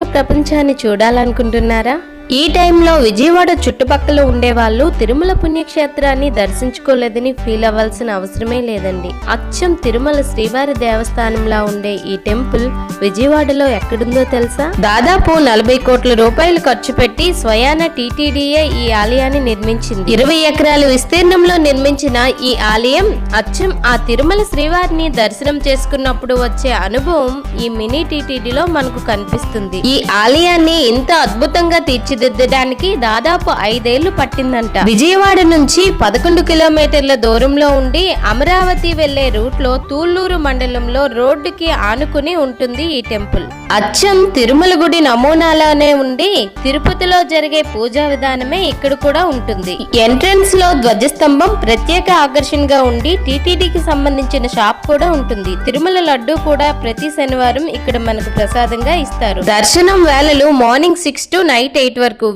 ప్రపంచాన్ని చూడాలనుకుంటున్నారా? ఈ టైంలో విజయవాడ చుట్టుపక్కల ఉండేవాళ్ళు తిరుమల పుణ్యక్షేత్రాన్ని దర్శించుకోలేదని ఫీల్ అవ్వాల్సిన అవసరమే లేదండి. అచ్చం తిరుమల శ్రీవారి దేవస్థానంలా ఉండే ఈ టెంపుల్ విజయవాడలో ఎక్కడుందో తెలుసా? దాదాపు 40 కోట్ల రూపాయలు ఖర్చు పెట్టి స్వయాన టీటీడీఏ ఈ ఆలయాన్ని నిర్మించింది. 20 ఎకరాల విస్తీర్ణంలో నిర్మించిన ఈ ఆలయం అచ్చం ఆ తిరుమల శ్రీవారిని దర్శనం చేసుకున్నప్పుడు వచ్చే అనుభవం ఈ మినీ టీటీడీలో మనకు కనిపిస్తుంది. ఈ ఆలయాన్ని ఇంత అద్భుతంగా తీర్చిదిద్దడానికి దాదాపు 5 ఏళ్లు పట్టిందంట. విజయవాడ నుంచి 11 కిలోమీటర్ల దూరంలో ఉండి అమరావతి వెళ్లే రూట్ లో తూళ్లూరు మండలంలో రోడ్డుకి ఆనుకుని ఉంటుంది ఈ టెంపుల్. అచ్చం తిరుమల గుడి నమూనాలోనే ఉండి తిరుపతిలో జరిగే పూజా విధానమే ఇక్కడ కూడా ఉంటుంది. ఎంట్రన్స్ లో ధ్వజస్తంభం ప్రత్యేక ఆకర్షణగా ఉండి టీటీడీకి సంబంధించిన షాప్ కూడా ఉంటుంది. తిరుమల లడ్డు కూడా ప్రతి శనివారం ఇక్కడ మనకు ప్రసాదంగా ఇస్తారు. దర్శనం వేళలు మార్నింగ్ 6 to నైట్ 8 వరకు.